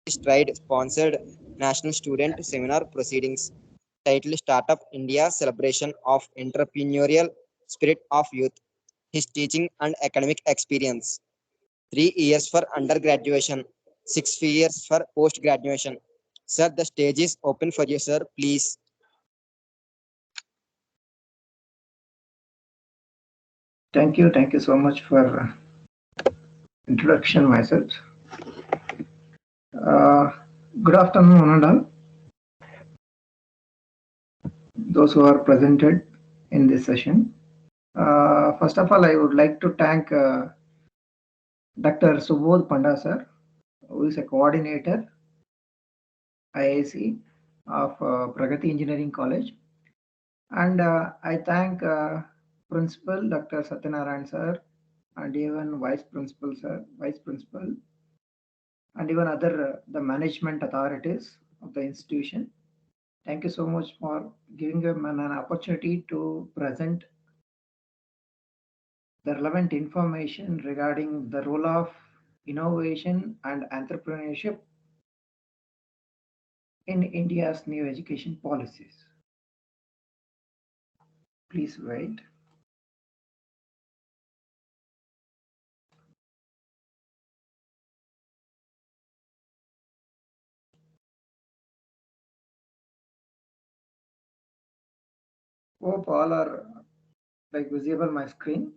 Stride sponsored National Student Seminar Proceedings titled Startup India Celebration of Entrepreneurial Spirit of Youth. His teaching and academic experience 3 years for undergraduation, 6 years for post graduation. Sir, the stage is open for you, sir. Please. Thank you so much for introduction myself. Uh, Good afternoon, one and all. Those who are presented in this session. First of all, I would like to thank Dr. Subodh Panda sir, who is a coordinator IIC of Pragati Engineering College, and I thank Principal Dr. Satyanarayan sir, and even Vice Principal, and even other the management authorities of the institution. Thank you so much for giving them an opportunity to present the relevant information regarding the role of innovation and entrepreneurship in India's new education policies. Please wait. Hope all are like visible my screen.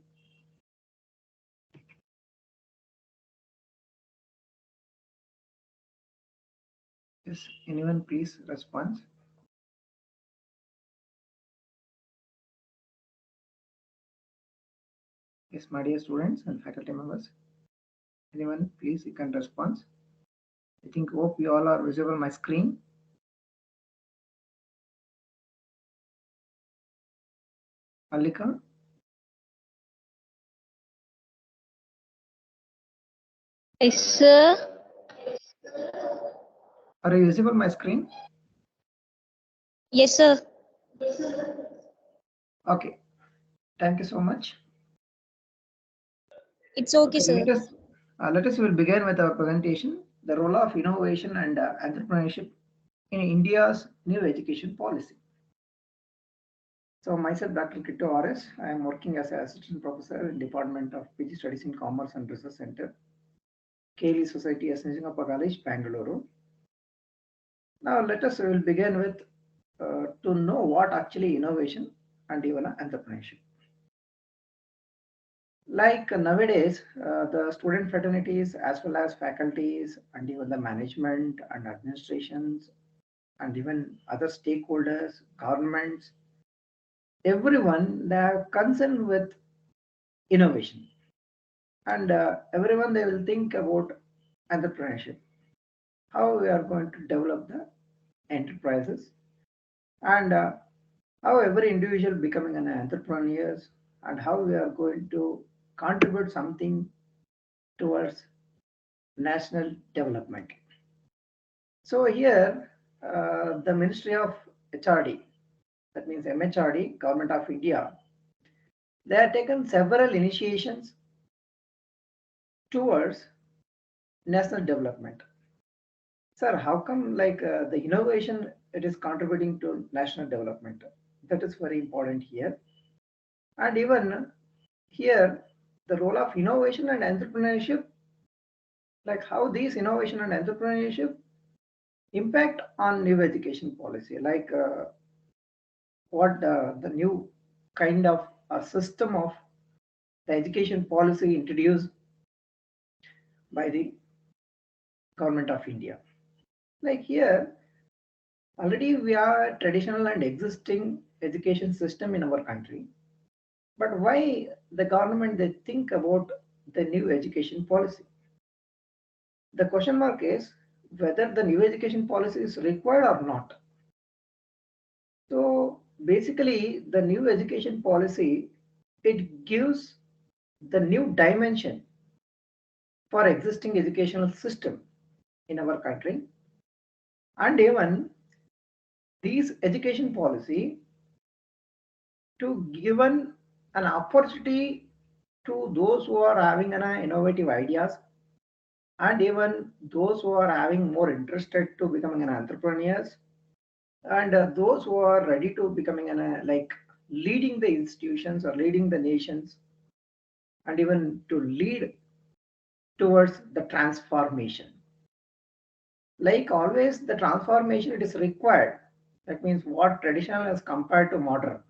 Yes, anyone please respond. Yes, my dear students and faculty members. Anyone please you can respond. I think hope you all are visible my screen. Alika, Yes, sir. are you visible my screen? Yes, sir. Okay, thank you so much. It's okay, Okay, sir. let us will begin with our presentation. The role of innovation and entrepreneurship in India's new education policy. So myself, Dr. Kittu R.S. I am working as an assistant professor in Department of PG Studies in Commerce and Research Center, Keli Society, Asningappa College, Bangalore. Now let us will begin with to know what actually innovation and even entrepreneurship. Like nowadays, the student fraternities as well as faculties and even the management and administrations and even other stakeholders, governments, everyone they are concerned with innovation, and everyone they will think about entrepreneurship, how we are going to develop the enterprises, and how every individual becoming an entrepreneur, and how we are going to contribute something towards national development. So here, the Ministry of HRD, that means MHRD, Government of India, they have taken several initiations towards national development. Sir, how come like the innovation it is contributing to national development? That is very important here. And even here, the role of innovation and entrepreneurship, like how these innovation and entrepreneurship impact on new education policy, like what the new kind of a system of the education policy introduced by the government of India. Like here, already we are traditional and existing education system in our country. But why the government they think about the new education policy? The question mark is whether the new education policy is required or not. So basically, the new education policy it gives the new dimension for existing educational system in our country, and even these education policy to given an opportunity to those who are having an innovative ideas and even those who are having more interested to becoming an entrepreneurs, and those who are ready to becoming an like leading the institutions or leading the nations, and even to lead towards the transformation. Like always, the transformation it is required. That means what traditional as compared to modern.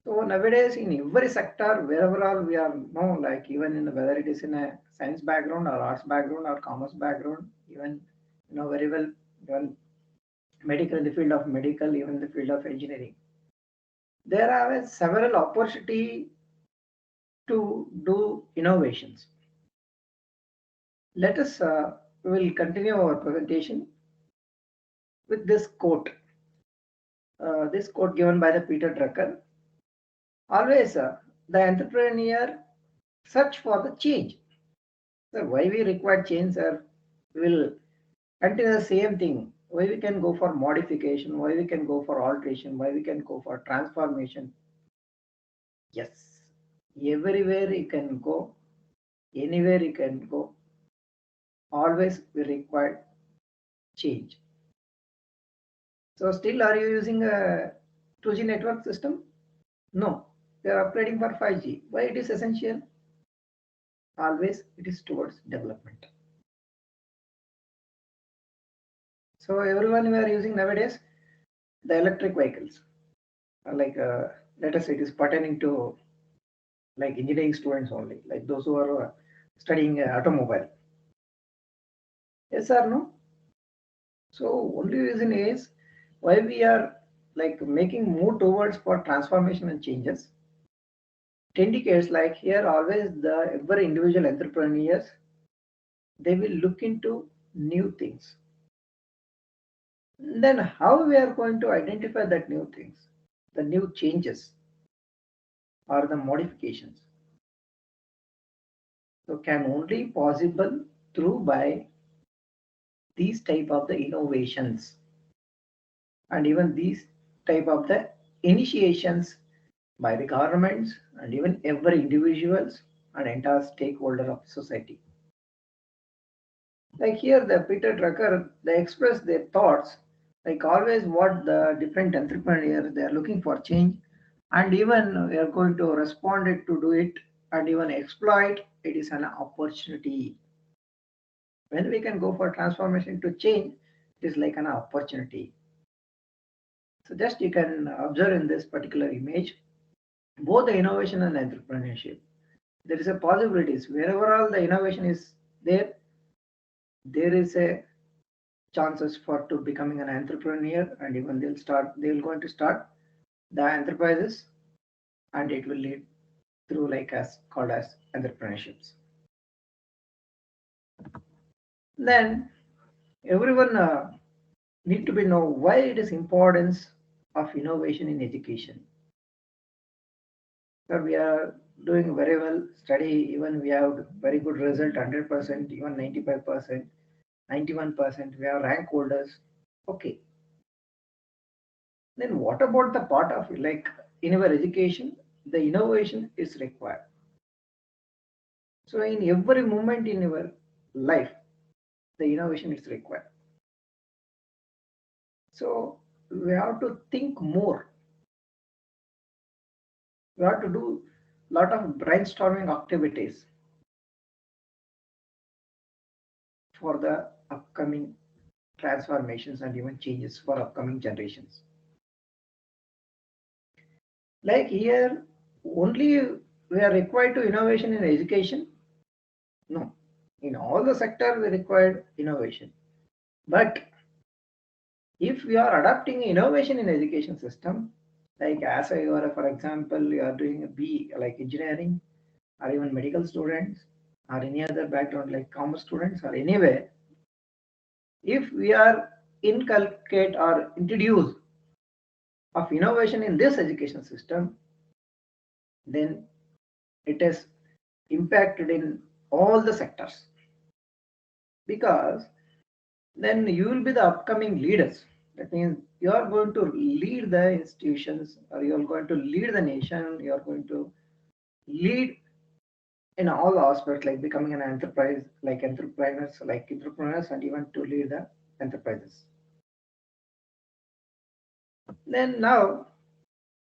So nowadays, in every sector, wherever all we are know, like even in whether it is in a science background or arts background or commerce background, even very well, even medical in the field of medical, even in the field of engineering, there are several opportunity to do innovations. Let us we will continue our presentation with this quote. This quote given by the Peter Drucker. Always, the entrepreneur search for the change. So why we require change, sir? We will continue the same thing. Why we can go for modification? Why we can go for alteration? Why we can go for transformation? Yes, everywhere you can go, anywhere you can go. Always we require change. So still, are you using a 2G network system? No, we are upgrading for 5G. Why it is essential? Always it is towards development. So everyone we are using nowadays the electric vehicles. Like let us say it is pertaining to like engineering students only, like those who are studying automobile. Yes or no? So only reason is why we are like making move towards for transformation and changes. It indicates like here always the every individual entrepreneurs they will look into new things. Then how we are going to identify that new things, the new changes or the modifications. So can only possible through by these type of the innovations and even these type of the initiations by the governments and even every individuals and entire stakeholder of society. Like here the Peter Drucker they express their thoughts like always what the different entrepreneurs they are looking for change, and even we are going to respond it to do it and even exploit it is an opportunity. When we can go for transformation to change, it is like an opportunity. So just you can observe in this particular image, both the innovation and entrepreneurship. There is a possibilities wherever all the innovation is there, there is a chances for to becoming an entrepreneur, and even they'll going to start the enterprises, and it will lead through like as called as entrepreneurships. Then everyone need to be know why it is importance of innovation in education. So we are doing very well study, even we have very good result 100%, even 95%, 91%, we are rank holders. Okay, then what about the part of like in our education the innovation is required. So in every moment in your life the innovation is required. So we have to think more, we have to do lot of brainstorming activities for the upcoming transformations and even changes for upcoming generations. Like here, only we are required to innovation in education. No, in all the sector we required innovation. But if we are adopting innovation in education system, like as I were, for example, you are doing a B like engineering or even medical students or any other background like commerce students or anywhere, if we are inculcate or introduce of innovation in this education system, then it is impacted in all the sectors, because then you will be the upcoming leaders. That means you are going to lead the institutions or you are going to lead the nation, you are going to lead in all aspects, like becoming an enterprise, like entrepreneurs, and even to lead the enterprises. Then now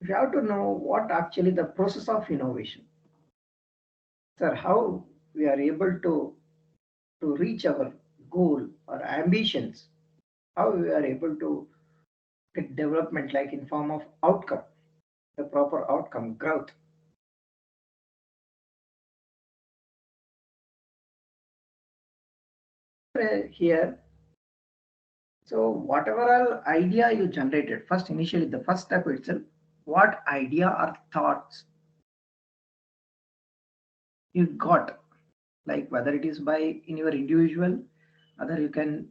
we have to know what actually the process of innovation. Sir, how we are able to reach our goal or ambitions, how we are able to get development like in form of outcome, the proper outcome, growth. Here, so whatever all idea you generated, first initially the first step itself, what idea or thoughts you got, like whether it is by in your individual, other you can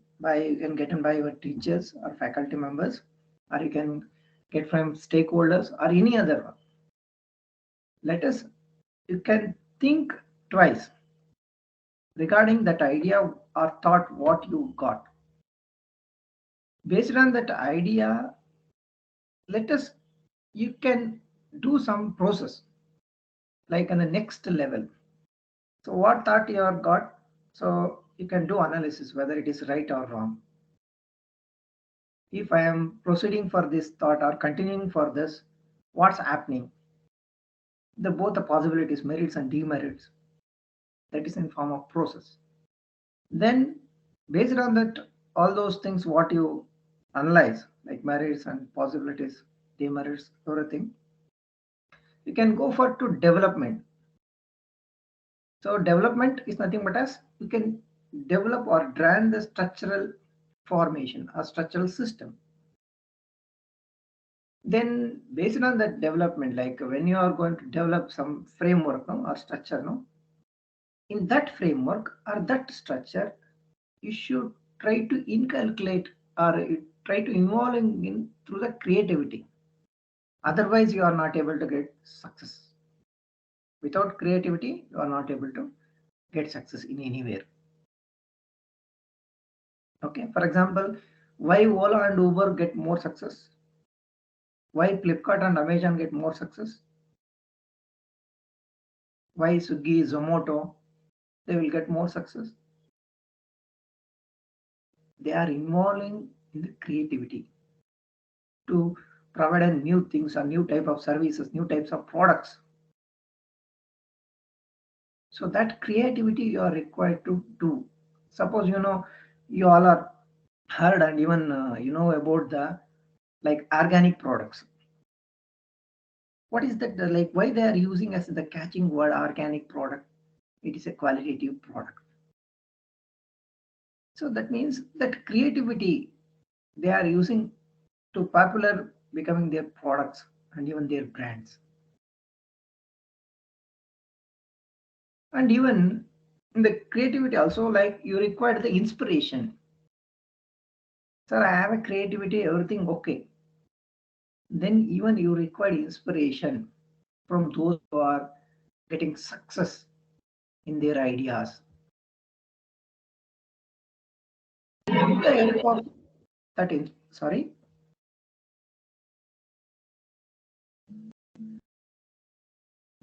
get them by your teachers or faculty members, or you can get from stakeholders or any other one. Let us, you can think twice regarding that idea or thought what you got. Based on that idea, let us, you can do some process like on the next level. So what thought you have got, so you can do analysis whether it is right or wrong. If I am proceeding for this thought or continuing for this, what's happening? The both the possibilities, merits and demerits, that is in form of process. Then based on that, all those things what you analyze, like merits and possibilities, demerits, everything, you can go for to development. So development is nothing but as you can develop or draw the structural formation or structural system. Then based on that development, like when you are going to develop some framework, no, or structure, no, in that framework or that structure, you should try to inculcate or try to involve in through the creativity. Otherwise, you are not able to get success. Without creativity, you are not able to get success in anywhere. Okay, for example, why Ola and Uber get more success? Why Flipkart and Amazon get more success? Why Swiggy, Zomato, they will get more success? They are involving in the creativity to provide a new things, a new type of services, new types of products. So that creativity you are required to do. Suppose you all are heard and even about the like organic products. What is that like? Why they are using as the catching word organic product? It is a qualitative product. So that means that creativity they are using to popular becoming their products and even their brands. And even in the creativity also, like you require the inspiration. Sir, I have a creativity, everything okay. Then even you require inspiration from those who are getting success in their ideas. With the help of that, sorry,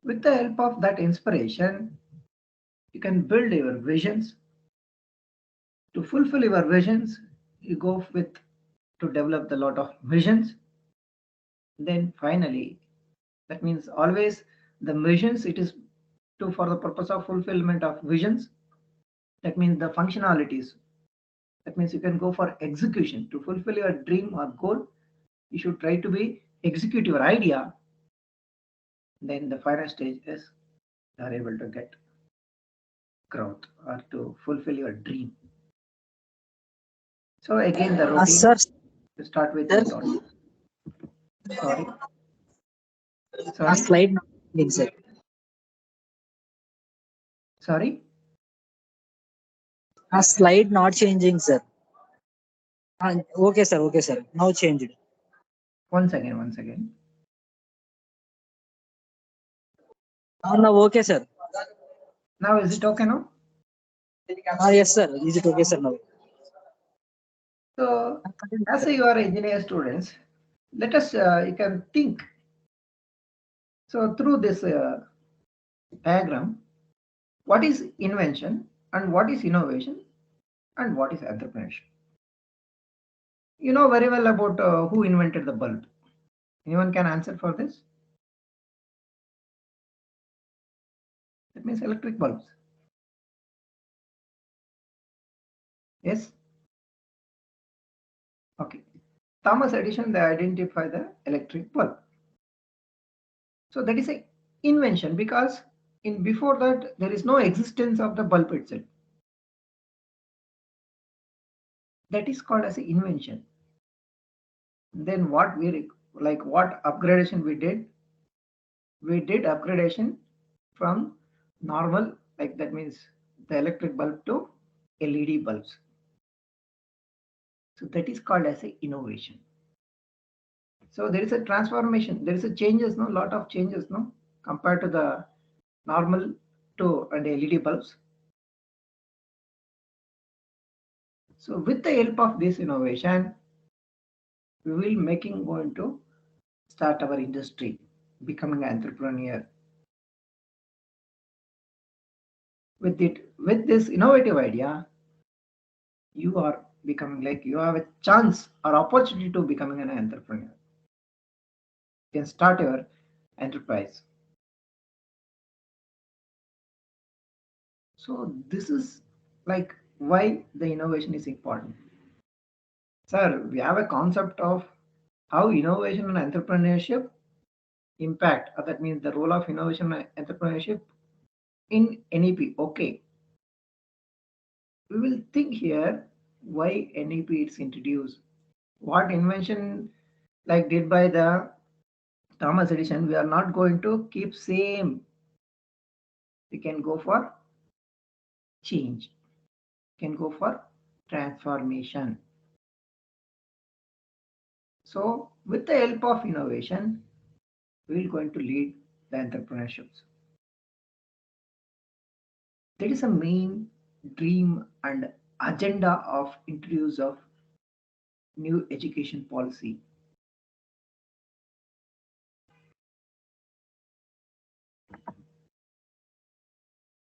with the help of that inspiration, you can build your visions. To fulfill your visions, you go with to develop the lot of visions. Then finally, that means always the visions it is to for the purpose of fulfillment of visions. That means the functionalities. That means you can go for execution to fulfill your dream or goal. You should try to be execute your idea. Then the final stage is you are able to get growth or to fulfill your dream. So again, the routine Sir, to start with sir, your thoughts. Sorry, a sorry, slide not changing, sir. sorry. A slide not changing, sir. Okay, sir. Okay, sir. Now change it. Once again, once again. Now, okay, sir. Now is it okay now? Yes, sir. Is it okay, sir? Now. So as you are engineer students, let us you can think. So through this diagram, What is invention and what is innovation and what is entrepreneurship? You know very well about who invented the bulb. Anyone can answer for this? That means electric bulbs. Yes? Okay. Thomas Edison, they identify the electric bulb. So that is a invention because in before that there is no existence of the bulb itself. That is called as an invention. Then what we like what upgradation we did? We did upgradation from normal, like that means the electric bulb to LED bulbs. So that is called as a innovation. So there is a transformation, there is a changes, no, lot of changes, no, compared to the normal to and LED bulbs. So with the help of this innovation, we will making going to start our industry, becoming an entrepreneur. With this innovative idea, you are becoming like you have a chance or opportunity to becoming an entrepreneur. You can start your enterprise. So this is like why the innovation is important. Sir, we have a concept of how innovation and entrepreneurship impact, or that means the role of innovation and entrepreneurship in NEP. Okay, we will think here why NEP is introduced. What invention like did by the Thomas Edison, we are not going to keep same. We can go for change, can go for transformation. So with the help of innovation, we are going to lead the entrepreneurships. That is a main dream and agenda of introduce of new education policy.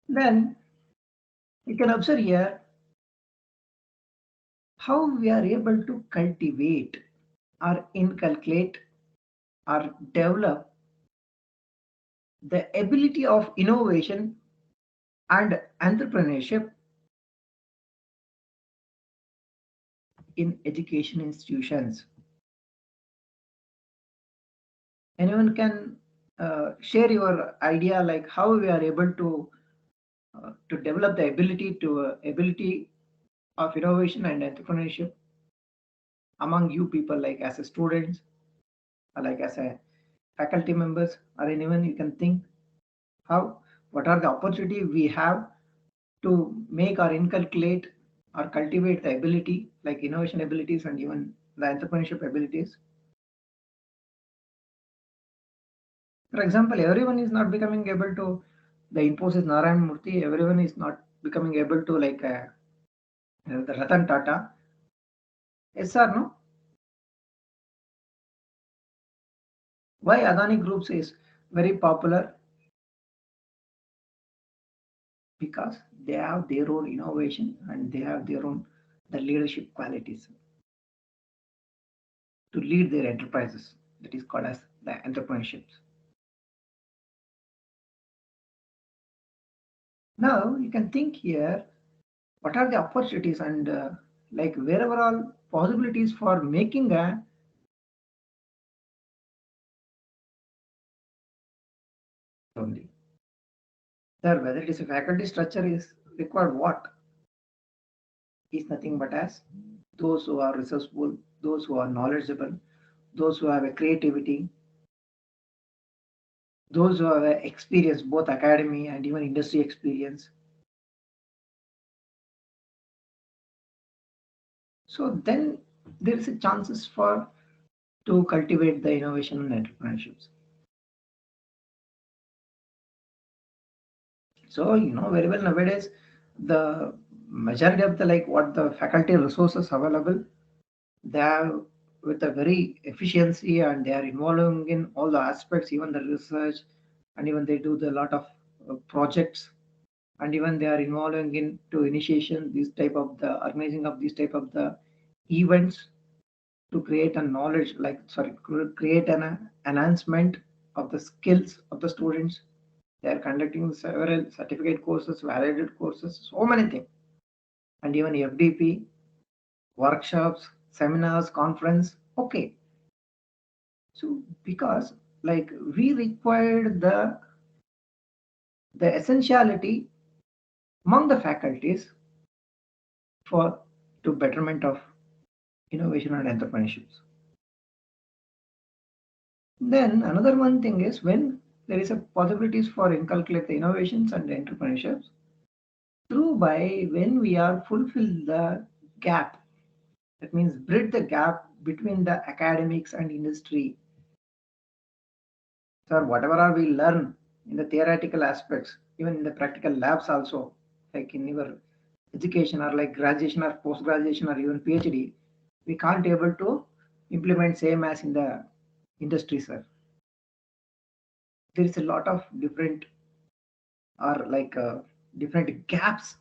Then you can observe here how we are able to cultivate or inculcate or develop the ability of innovation and entrepreneurship in education institutions. Anyone can share your idea like how we are able to develop the ability of innovation and entrepreneurship among you people, like as a students or like as a faculty members, or anyone you can think how what are the opportunity we have to make or inculcate or cultivate the ability like innovation abilities and even the entrepreneurship abilities. For example, everyone is not becoming able to the Infosys Narayan Murthy, everyone is not becoming able to like the Ratan Tata. Yes or no? Why Adani Groups is very popular? Because they have their own innovation and they have their own the leadership qualities to lead their enterprises. That is called as the entrepreneurships. Now you can think here what are the opportunities and like wherever all possibilities for making a only. Sir, whether it is a faculty structure is required what is nothing but as those who are resourceful, those who are knowledgeable, those who have a creativity, those who have a experience, both academy and even industry experience. So then there is a chances for to cultivate the innovation and entrepreneurships. So you know very well nowadays the majority of the like what the faculty resources available, they are with a very efficiency and they are involving in all the aspects, even the research, and even they do the lot of projects and even they are involving into initiation this type of the organizing of this type of the events to create a knowledge, create an enhancement of the skills of the students. They are conducting several certificate courses, validated courses, so many things, and even FDP, workshops, seminars, conference. Okay, so because like we required the essentiality among the faculties for to betterment of innovation and entrepreneurships. Then another one thing is when there is a possibilities for inculcate the innovations and the entrepreneurships through by when we are fulfill the gap, that means bridge the gap between the academics and industry. So whatever are we learn in the theoretical aspects, even in the practical labs also, like in your education or like graduation or post graduation or even PhD, we can't able to implement same as in the industry, sir. There is a lot of different or different gaps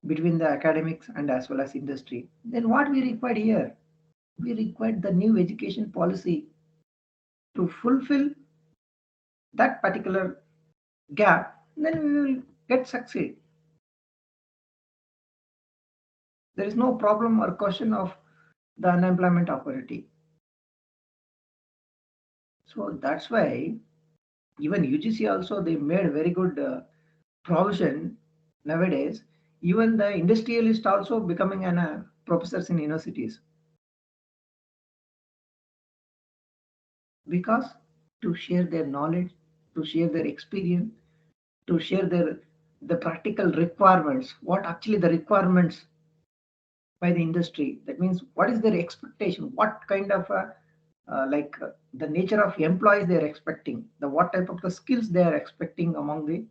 between the academics and as well as industry. Then what we require here? We require the new education policy to fulfill that particular gap. Then we will get succeed. There is no problem or question of the unemployment opportunity. So that's why even UGC also they made very good provision nowadays. Even the industrialist also becoming an professors in universities because to share their knowledge, to share their experience, to share the practical requirements, what actually the requirements by the industry. That means what is their expectation, what kind of the nature of employees they are expecting, the what type of the skills they are expecting among the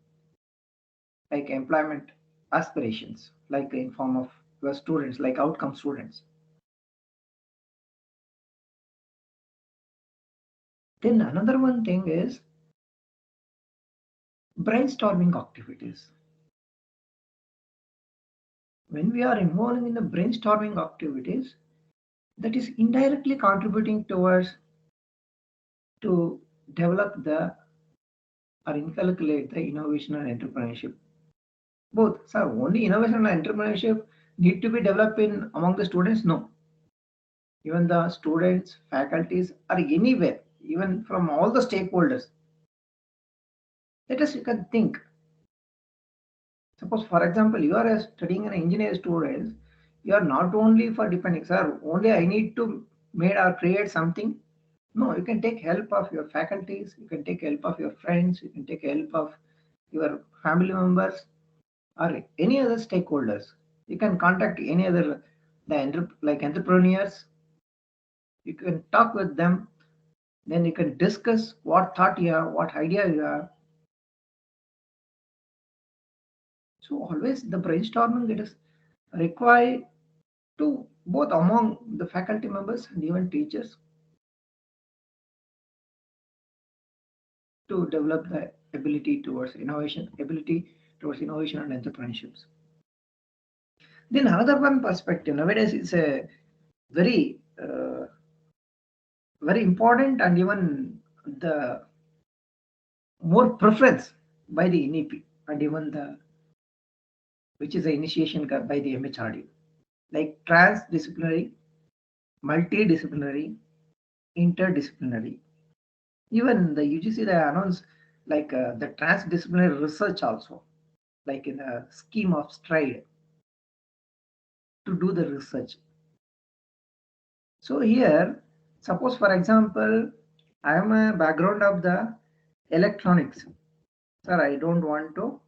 like employment aspirations, like in form of your students, like outcome students. Then another one thing is brainstorming activities. When we are involved in the brainstorming activities, that is indirectly contributing towards to develop the or inculcate the innovation and entrepreneurship. Both, sir, only innovation and entrepreneurship need to be developed in among the students? No. Even the students, faculties are anywhere, even from all the stakeholders. Let us you can think. Suppose, for example, you are studying an engineer student, you are not only for depending, sir, only I need to make or create something. No, you can take help of your faculties, you can take help of your friends, you can take help of your family members or any other stakeholders. You can contact any other like entrepreneurs. You can talk with them. Then you can discuss what thought you have, what idea you have. So always the brainstorming it is required to both among the faculty members and even teachers to develop the ability towards innovation, and entrepreneurships. Then another one perspective nowadays is a very very important and even the more preference by the NEP and even the which is the initiation by the MHRD, like transdisciplinary, multidisciplinary, interdisciplinary. Even the UGC they announced like the transdisciplinary research also, like in a scheme of stride to do the research. So here, suppose for example, I am a background of the electronics. Sir, I don't want to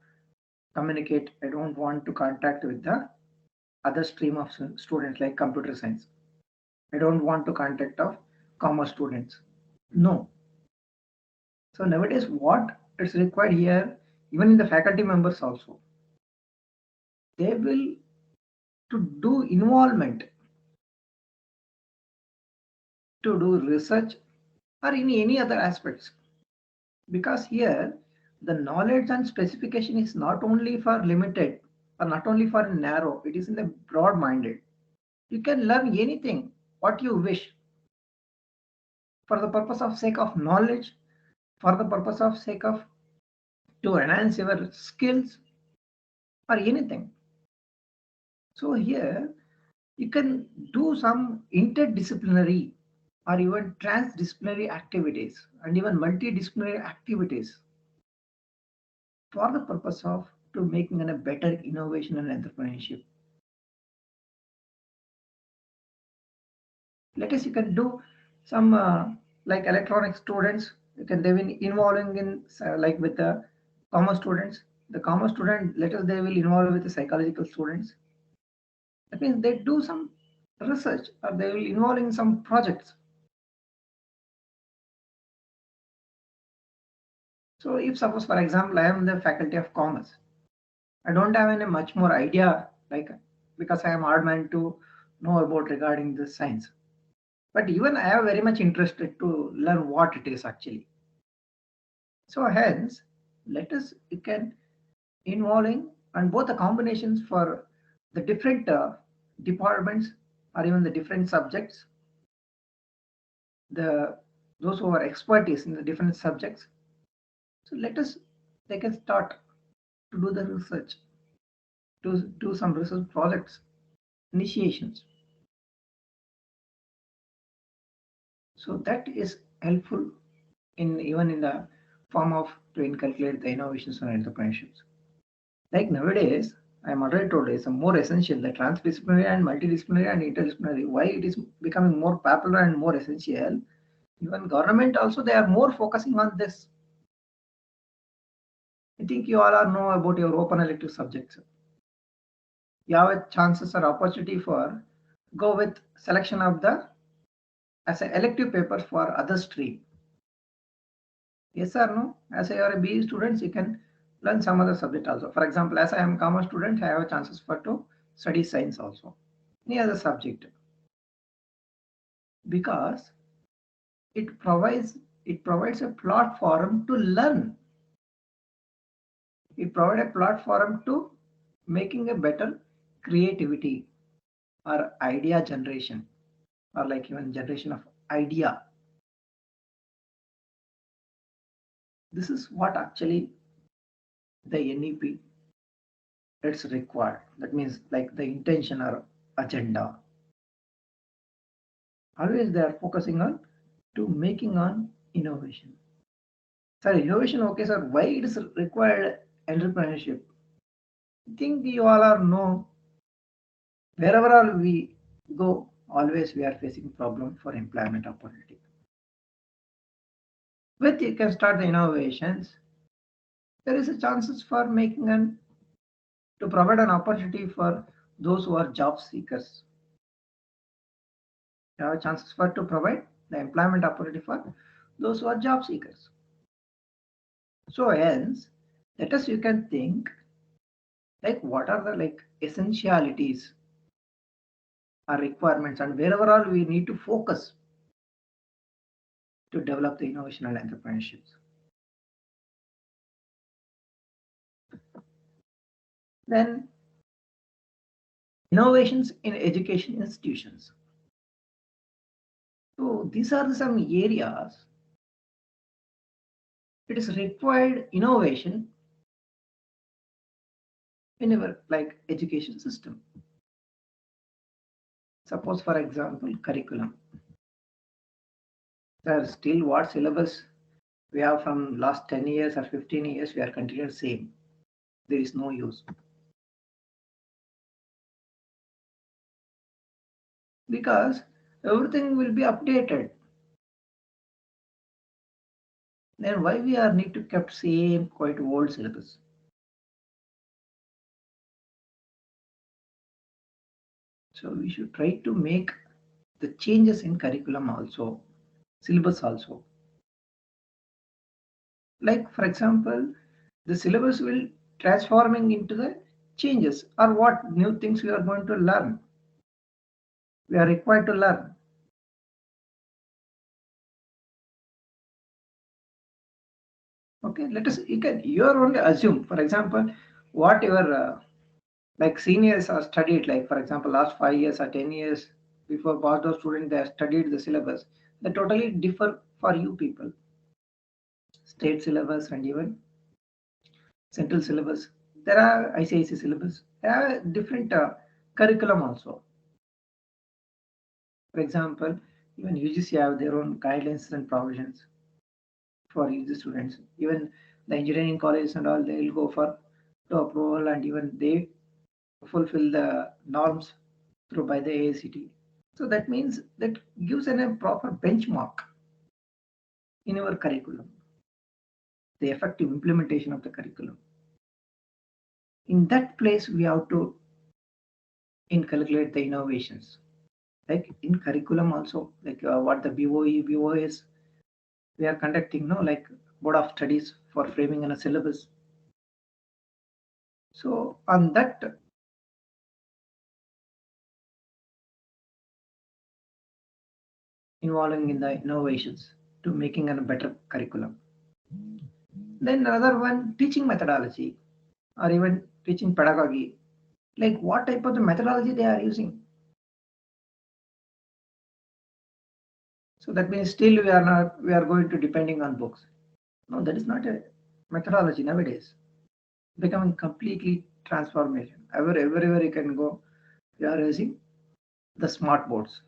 communicate. I don't want to contact with the other stream of students like computer science. I don't want to contact of commerce students. No. So nowadays, what is required here, even in the faculty members also, they will to do involvement, to do research or in any other aspects. Because here the knowledge and specification is not only for limited or not only for narrow, it is in the broad minded. You can learn anything what you wish for the purpose of sake of knowledge, for the purpose of sake of to enhance your skills or anything. So here you can do some interdisciplinary or even transdisciplinary activities and even multidisciplinary activities for the purpose of to making a better innovation and entrepreneurship. Let us you can do some like electronic students. You can they've been involving in like with the commerce students. The commerce student, let us they will involve with the psychological students. That means they do some research or they will involve in some projects. So if suppose for example I am the faculty of commerce, I don't have any much more idea like because I am hard man to know about regarding the science. But even I am very much interested to learn what it is actually. So hence, let us you can involving and both the combinations for the different departments or even the different subjects, the those who are expertise in the different subjects. So let us they can start to do the research, to do some research projects, initiations. So that is helpful in even in the form of to inculcate the innovations and entrepreneurships. Like nowadays, I am already told it's a more essential the transdisciplinary and multidisciplinary and interdisciplinary. Why it is becoming more popular and more essential? Even government also they are more focusing on this. I think you all are know about your open elective subjects. You have a chances or opportunity for go with selection of the as an elective paper for other stream. Yes or no? As you are a BE students, you can learn some other subject also. For example, as I am commerce student, I have chances for to study science also. Any other subject. Because it provides a platform to learn. It provides a platform to making a better creativity or idea generation or like even generation of idea. This is what actually the NEP it's required. That means like the intention or agenda. Always they are focusing on to making on innovation. Sir, innovation, okay, sir. Why it is required entrepreneurship? I think you all are know wherever all we go, always we are facing problem for employment opportunity. With you can start the innovations, there is a chances for making an to provide an opportunity for those who are job seekers. You have chances for to provide the employment opportunity for those who are job seekers. So hence, let us you can think like what are the like essentialities or requirements and wherever all we need to focus to develop the innovation and entrepreneurships. Then innovations in education institutions. So these are some areas it is required innovation in our like education system. Suppose for example curriculum. There still what syllabus we have from last 10 years or 15 years we are continuing same. There is no use. Because everything will be updated. Then why we are need to keep same quite old syllabus? So we should try to make the changes in curriculum also, syllabus also. Like for example, the syllabus will transforming into the changes or what new things we are going to learn. We are required to learn. Okay, you are only assume, for example, what your like seniors are studied, like for example, last 5 years or 10 years before past those students, they have studied the syllabus. They totally differ for you people. State syllabus and even central syllabus. There are ICIC syllabus. There are different curriculum also. For example, even UGC have their own guidelines and provisions for UG students. Even the engineering colleges and all, they will go for to approval, and even they fulfill the norms through by the AICT. So that means that gives a proper benchmark in our curriculum, the effective implementation of the curriculum. In that place, we have to inculcate the innovations. Like in curriculum also, like what the BOE, BOS, we are conducting, no, like board of studies for framing in a syllabus. So on that, involving in the innovations to making a better curriculum. Then another one, teaching methodology or even teaching pedagogy, like what type of the methodology they are using. So that means still we are going to depending on books. No, that is not a methodology nowadays. Becoming completely transformation. Everywhere you can go, we are using the smart boards.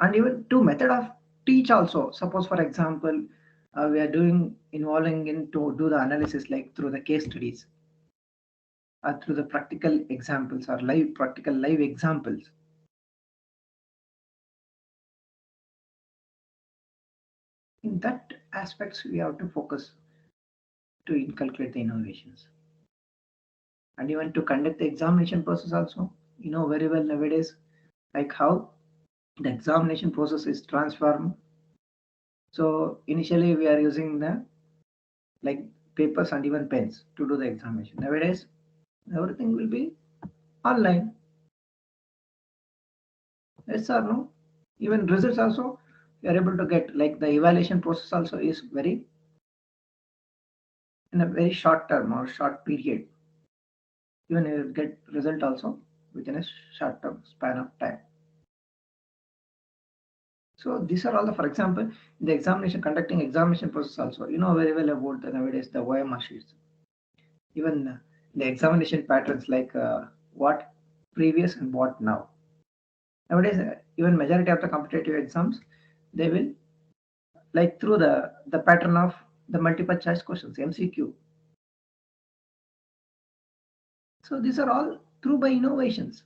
And even to method of teach also. Suppose for example, we are doing involving in to do the analysis like through the case studies or through the practical examples or live practical live examples. In that aspects, we have to focus to inculcate the innovations. And even to conduct the examination process also, you know very well nowadays, like how the examination process is transformed. So initially we are using the like papers and even pens to do the examination. Nowadays, everything will be online. Yes or no? Even results also, we are able to get, like the evaluation process also is very in a very short term or short period. Even you get result also within a short term span of time. So these are all the, for example, the examination, conducting examination process also, you know very well about the nowadays the OMR sheets. Even the examination patterns like what previous and what now. Nowadays, even majority of the competitive exams, they will like through the pattern of the multiple choice questions, MCQ. So these are all through by innovations.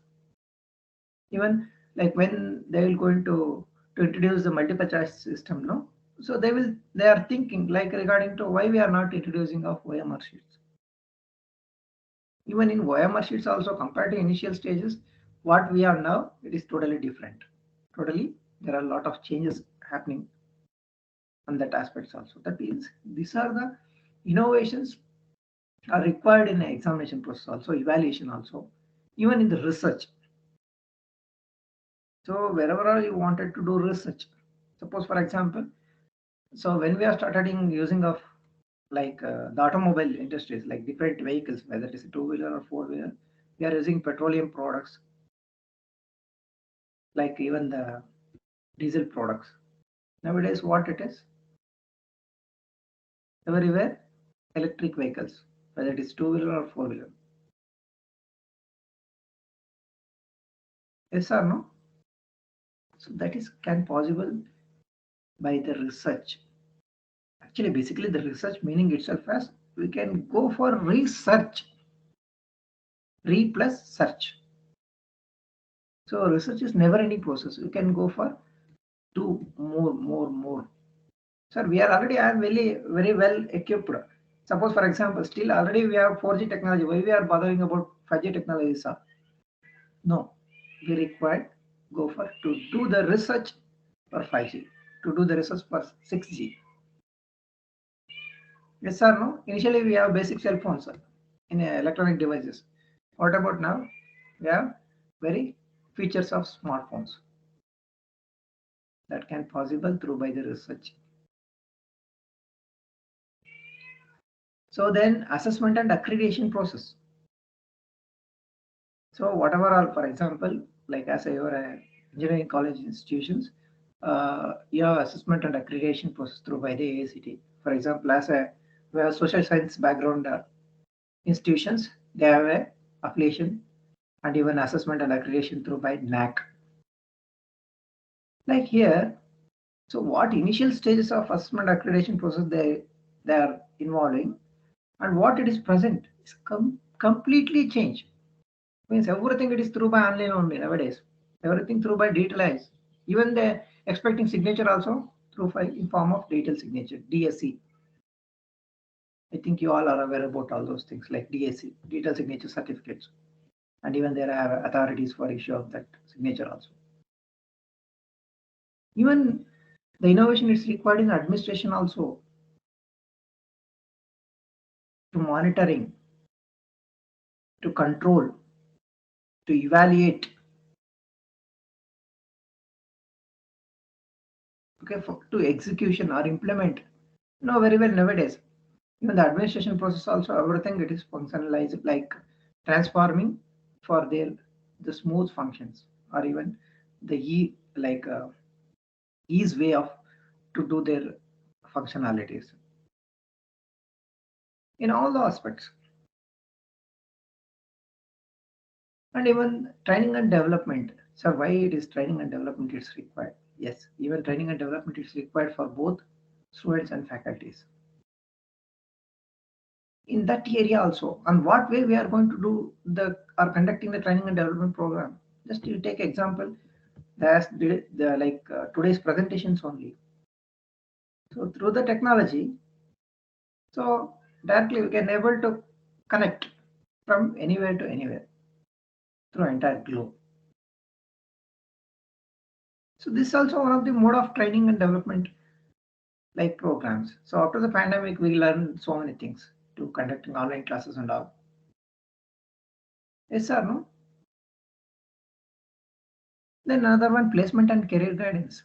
Even like when they will going to introduce the multiple choice system, no, so they are thinking like regarding to why we are not introducing of OMR sheets. Even in OMR sheets also, compared to initial stages, what we are now, it is totally different. Totally, there are a lot of changes happening on that aspects also. That means these are the innovations are required in the examination process also, evaluation also, even in the research. So wherever you wanted to do research, suppose for example, so when we are starting using of like the automobile industries, like different vehicles, whether it is a two-wheeler or four-wheeler, we are using petroleum products, like even the diesel products. Nowadays, what it is, everywhere electric vehicles, whether it is two-wheeler or four-wheeler. Yes or no? So that is can possible by the research. Actually, basically the research meaning itself as we can go for research, re plus search. So research is never ending process. We can go for do more. Sir, we are already very well equipped. Suppose for example, still already we have 4G technology. Why we are bothering about 5G technology, sir? No, we required go for to do the research for 5G, to do the research for 6G. Yes or no? Initially we have basic cell phones in electronic devices. What about now? We have very features of smartphones that can possible through by the research. So then assessment and accreditation process. So whatever are, for example, like as your engineering college institutions, you have assessment and accreditation process through by the AICT. For example, as a we have social science background institutions, they have a affiliation and even assessment and accreditation through by NAC. Like here, so what initial stages of assessment accreditation process they are involving and what it is present is completely changed. Means everything it is through by online only nowadays. Everything through by digitalized. Even the expecting signature also through in form of digital signature, DSC. I think you all are aware about all those things like DSC, digital signature certificates. And even there are authorities for issue of that signature also. Even the innovation is required in administration also to monitoring, to control, to evaluate, okay, to execution or implement. Very well nowadays. Even the administration process also everything it is functionalized like transforming for the smooth functions or even the ease way of to do their functionalities in all the aspects. And even training and development. So why it is training and development is required? Yes, even training and development is required for both students and faculties. In that area also, and what way we are going to do the are conducting the training and development program. Just you take example, there's the today's presentations only. So through the technology, so directly we can able to connect from anywhere to anywhere through entire globe. So this is also one of the mode of training and development like programs. So after the pandemic, we learned so many things to conducting online classes and all. Yes or no? Then another one, placement and career guidance.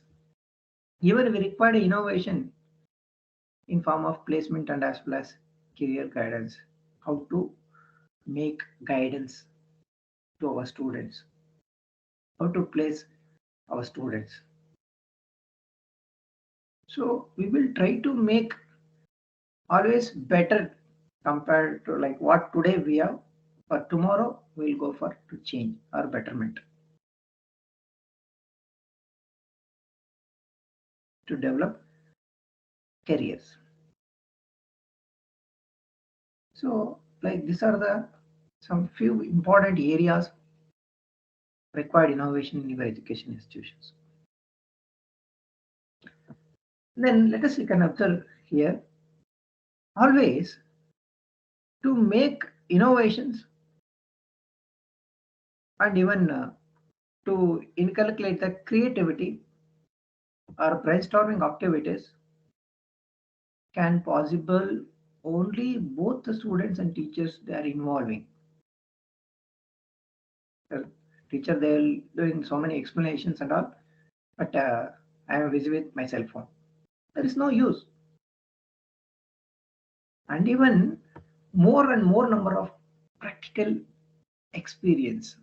Even we require innovation in form of placement and as well as career guidance. How to make guidance to our students, how to place our students. So we will try to make always better compared to like what today we have, but tomorrow we'll go for to change or betterment to develop careers. So like these are the some few important areas required innovation in your education institutions. Then let us you can observe here always to make innovations and even to inculcate the creativity or brainstorming activities can possible only both the students and teachers they are involving. The teacher they are doing so many explanations and all, but I am busy with my cell phone. There is no use. And even more and more number of practical experience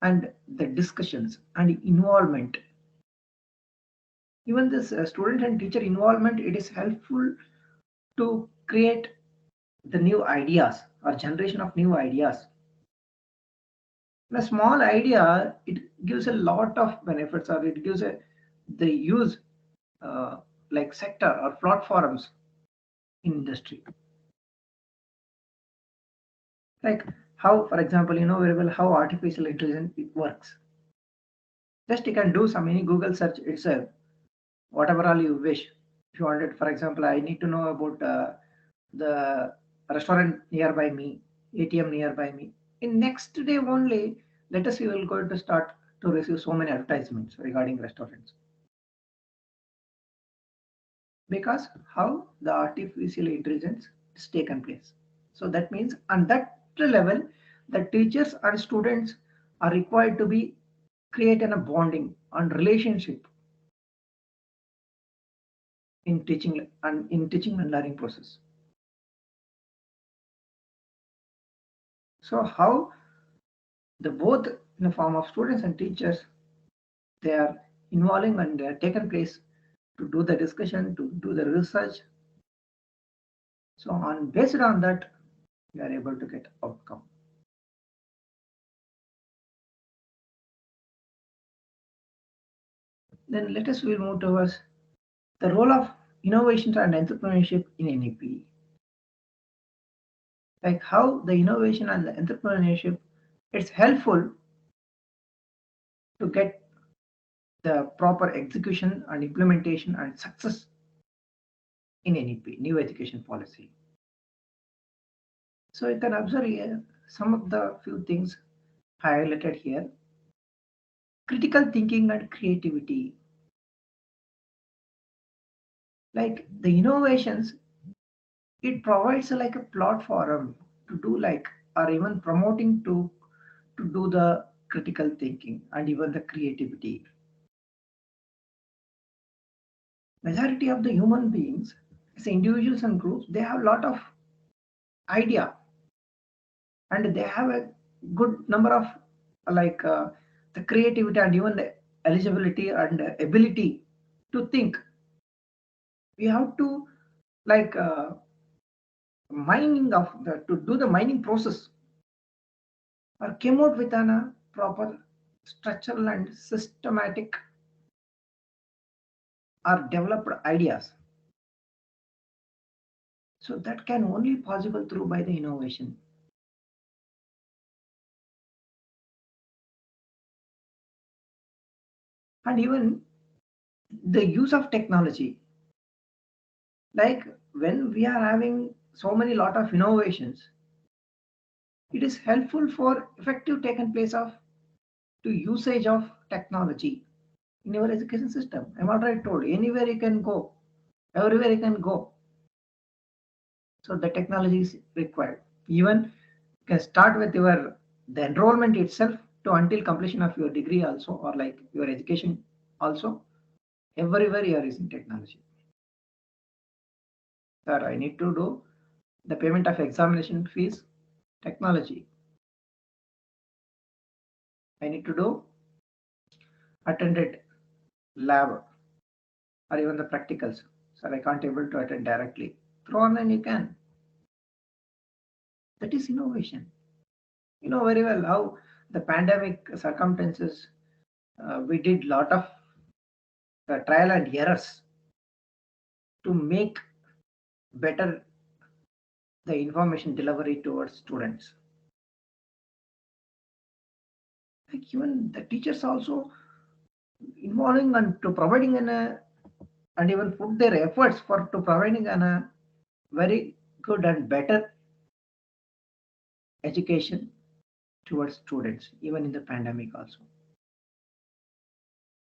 and the discussions and involvement. Even this student and teacher involvement, it is helpful to create the new ideas or generation of new ideas. A small idea, it gives a lot of benefits or it gives the use like sector or platforms in industry. Like how, for example, very well how artificial intelligence it works. Just you can do some any Google search itself, whatever all you wish. If you wanted, for example, I need to know about the restaurant nearby me, ATM nearby me. In next day only, let us see, we will going to start to receive so many advertisements regarding restaurants. Because how the artificial intelligence is taken place. So that means on that level, the teachers and students are required to be create a bonding and relationship in teaching and learning process. So how the both in the form of students and teachers, they are involving and they are taken place to do the discussion, to do the research. So on based on that, we are able to get outcome. Then let us will move towards the role of innovation and entrepreneurship in NEP. Like how the innovation and the entrepreneurship, it's helpful to get the proper execution and implementation and success in NEP, new education policy. So you can observe here some of the few things highlighted here. Critical thinking and creativity. Like the innovations, it provides like a platform to do like or even promoting to do the critical thinking and even the creativity. Majority of the human beings, as individuals and groups, they have a lot of idea and they have a good number of like the creativity and even the eligibility and ability to think. We have to like mining of the to do the mining process or came out with an proper structural and systematic or developed ideas. So that can only possible through by the innovation. And even the use of technology. Like when we are having so many lot of innovations, it is helpful for effective taken place of to usage of technology in your education system. I'm already told anywhere you can go, everywhere you can go. So the technology is required. Even you can start with your the enrollment itself to until completion of your degree also or like your education also. Everywhere you are using technology. Sir, I need to do the payment of examination fees, technology. I need to do attended lab or even the practicals. Sir, I can't able to attend directly. Through online you can. That is innovation. You know very well how the pandemic circumstances we did lot of trial and errors to make better the information delivery towards students. Like even the teachers also involving and to providing an and even put their efforts for to providing an very good and better education towards students even in the pandemic also.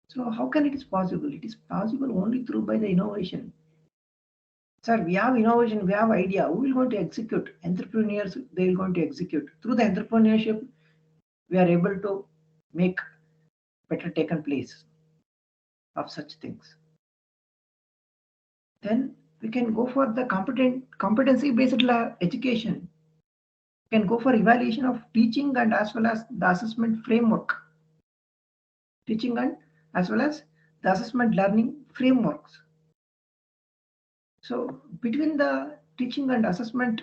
So how can it is possible? It is possible only through by the innovation. Sir, we have innovation, we have idea. Who will going to execute? Entrepreneurs, they will going to execute. Through the entrepreneurship, we are able to make better taken place of such things. Then we can go for the competency based education. We can go for evaluation of teaching and as well as the assessment framework. Teaching and as well as the assessment learning frameworks. So between the teaching and assessment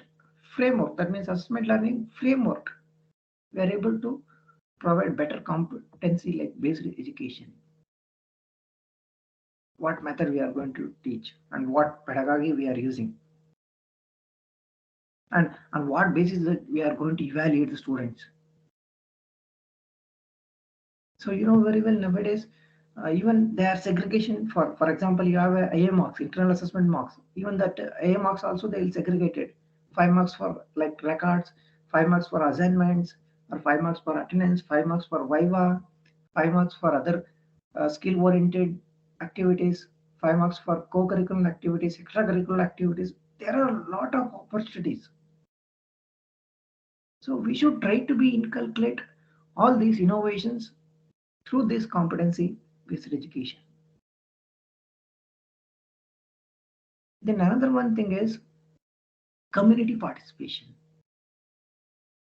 framework, that means assessment learning framework, we are able to provide better competency like based education. What method we are going to teach and what pedagogy we are using. And on what basis that we are going to evaluate the students. So you know very well nowadays, even there are segregation for example, you have a IA marks, internal assessment marks. Even that IA marks also they will segregate it. 5 marks for like records, 5 marks for assignments, or 5 marks for attendance, 5 marks for viva, 5 marks for other skill-oriented activities, 5 marks for co-curricular activities, extracurricular activities. There are a lot of opportunities. So we should try to be inculcate all these innovations through this competency based education. Then another one thing is community participation.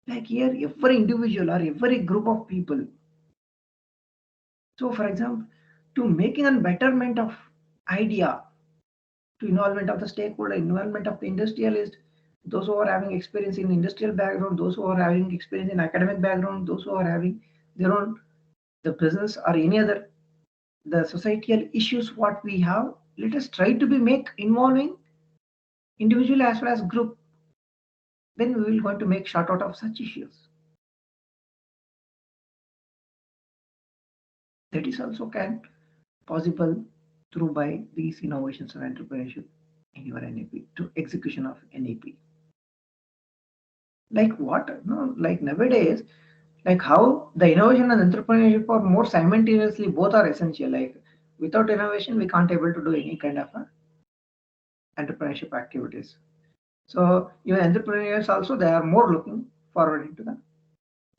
Like here, every individual or every group of people. So, for example, to making a betterment of idea, to involvement of the stakeholder, involvement of the industrialist, those who are having experience in industrial background, those who are having experience in academic background, those who are having their own the business or any other the societal issues what we have. Let us try to be make involving individual as well as group. Then we will going to make short out of such issues. That is also can possible through by these innovations and entrepreneurship in your NAP to execution of NAP. Like what? No, like nowadays, like how the innovation and entrepreneurship are more simultaneously both are essential. Like without innovation, we can't able to do any kind of entrepreneurship activities. So even entrepreneurs also they are more looking forward into the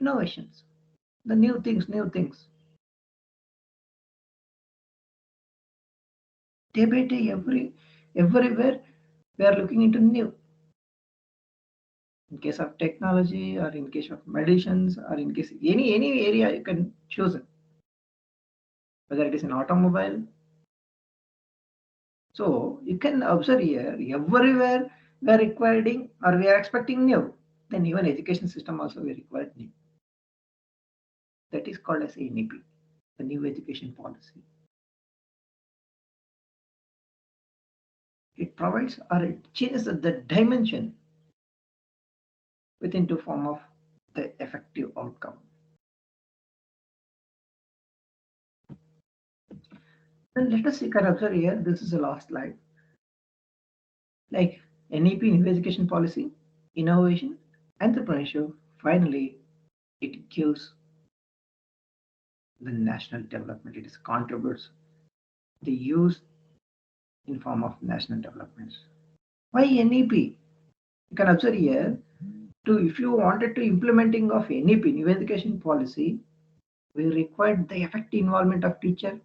innovations, the new things, new things. Day by day, everywhere we are looking into new. In case of technology, or in case of medicines, or in case any area you can choose it. Whether it is an automobile. So you can observe here everywhere we are requiring or we are expecting new. Then even education system also we require new. That is called as NEP, the new education policy. It provides or it changes the dimension within to form of the effective outcome. Then let us see, can observe here. This is the last slide. Like NEP, new education policy, innovation, entrepreneurship. Finally, it gives the national development. It is contributes the use in form of national developments. Why NEP? You can observe here. To if you wanted to implementing of NEP, new education policy, we required the effective involvement of teacher,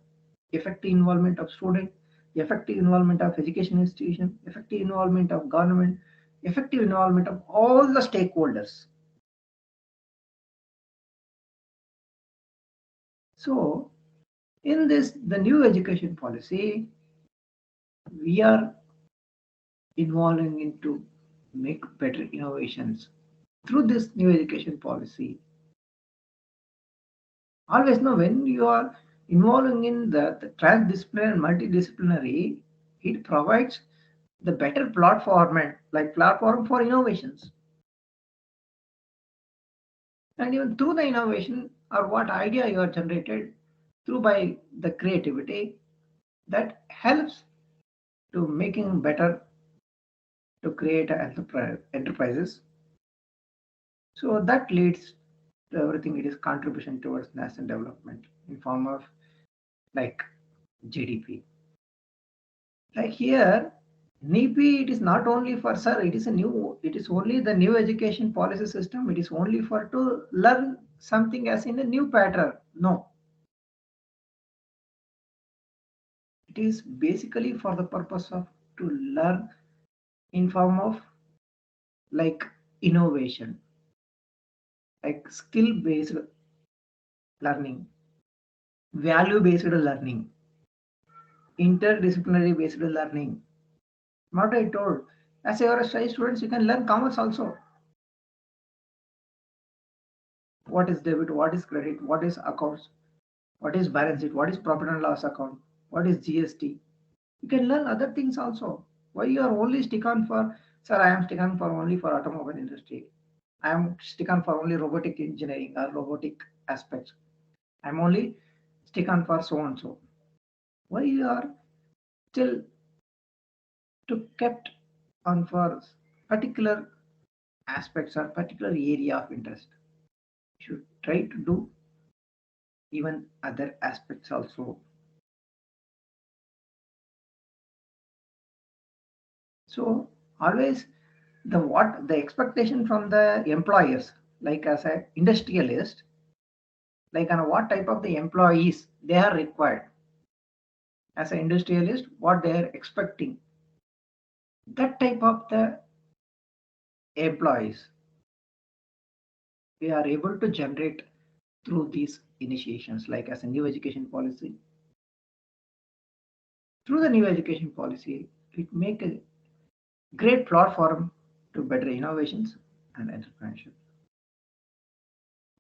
effective involvement of student, effective involvement of education institution, effective involvement of government, effective involvement of all the stakeholders. So in this, the new education policy, we are involving into make better innovations through this new education policy. Always know when you are involving in the transdisciplinary and multidisciplinary, it provides the better platform like platform for innovations. And even through the innovation or what idea you are generated through by the creativity that helps to making better to create enterprises. So that leads to everything. It is contribution towards national development in form of like GDP. Like here, NEP, it is not only for sir, it is a new, it is only the new education policy system. It is only for to learn something as in a new pattern. No, it is basically for the purpose of to learn in form of like innovation, like skill based learning, value based learning, interdisciplinary based learning. What I told, as you are a study students, you can learn commerce also. What is debit? What is credit? What is accounts? What is balance sheet? What is profit and loss account? What is GST? You can learn other things also. Why you are only stick on for, sir, I am stick on for only for automobile industry. I am stick on for only robotic engineering or robotic aspects. I'm only stick on for so and so. Why you are still to kept on for particular aspects or particular area of interest? You should try to do even other aspects also. So always the expectation from the employers, like as a industrialist, like on what type of the employees they are required as an industrialist, what they are expecting. that type of the employees we are able to generate through these initiations, like as a new education policy. Through the new education policy, it make a great platform to better innovations and entrepreneurship.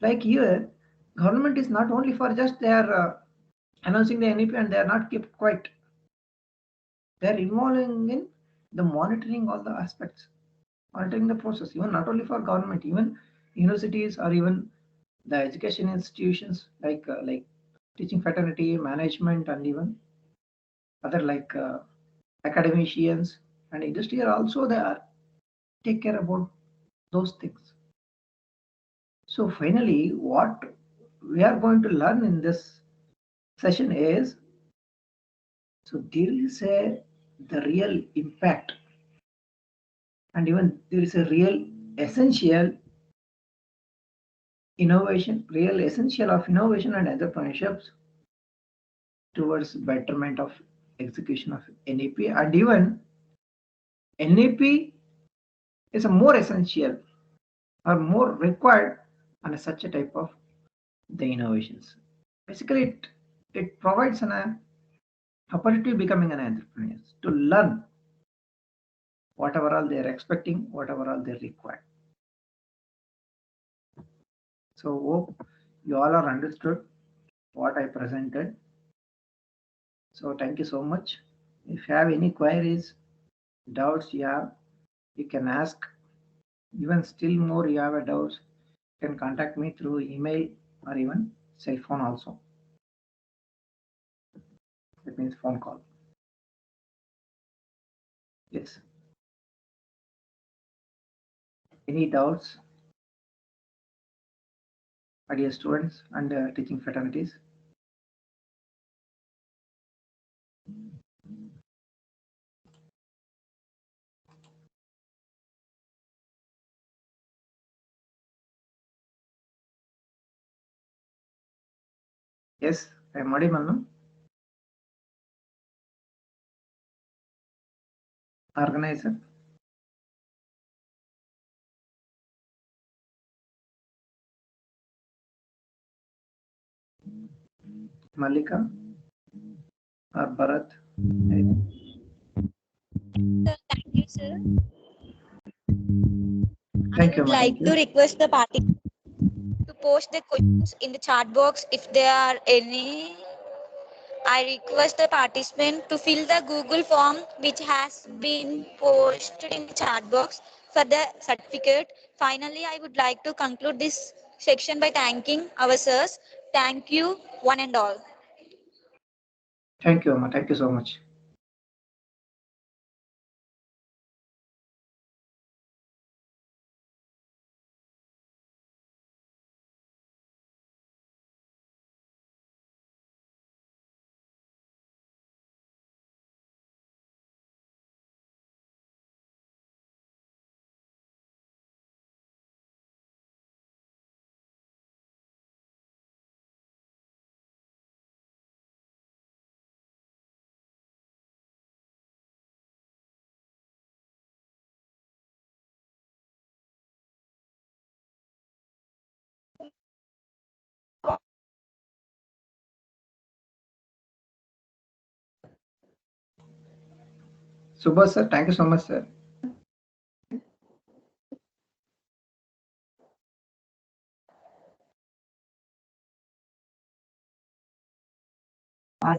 Like here, government is not only for just they are announcing the NEP and they are not kept quiet. They are involving in the monitoring all the aspects, monitoring the process, even not only for government, even universities or even the education institutions like teaching fraternity, management, and even other like academicians and industry are also there take care about those things. So finally, what we are going to learn in this session is, so there is a the real impact and even there is a real essential innovation, real essential of innovation and entrepreneurships towards betterment of execution of NEP, and even NEP is a more essential or more required on such a type of the innovations. Basically, it provides an opportunity becoming an entrepreneur to learn whatever all they are expecting, whatever all they require. So hope you all are understood what I presented. So thank you so much. If you have any queries, doubts you have, you can ask. Even still more you have a doubts, you can contact me through email or even cell phone also. That means phone call. Yes. Any doubts, my dear students and teaching fraternities? Yes, I am audible. Organizer. Malika or Bharat. Sir, thank you, sir. I Thank you, would Ma. like Thank to you. request the party to post the questions in the chat box if there are any. I request the participant to fill the Google form which has been posted in the chat box for the certificate. Finally, I would like to conclude this section by thanking our sirs. Thank you, one and all. Thank you, Ma. Thank you so much. Subhash sir, thank you so much, sir.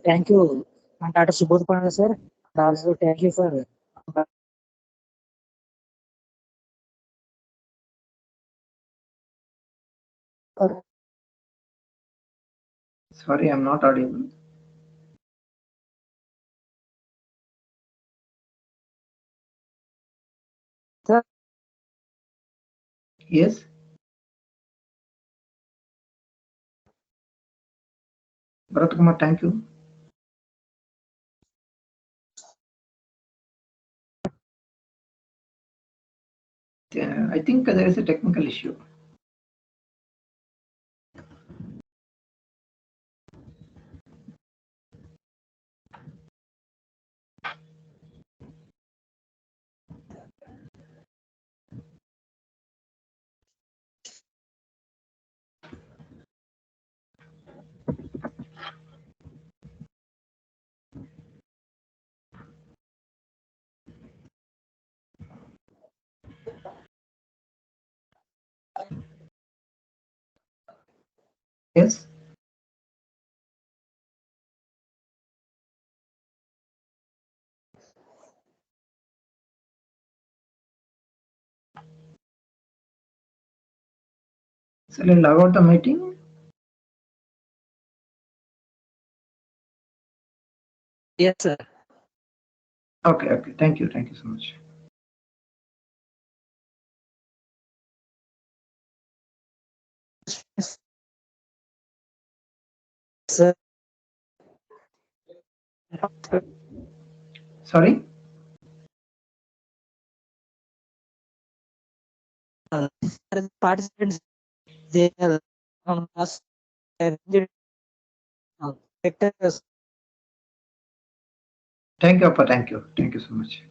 Thank you, Dr. Subodh Pandya, sir. And also thank you for Sorry, I'm not audible. sir. Yes. Bharat Kumar, thank you. I think there is a technical issue. Yes. Shall I log out the meeting? Yes, sir. Okay, okay. Thank you. Thank you so much. Sir. Sorry? Participants, they are on us. Vectors. Thank you, Appa. Thank you. Thank you so much.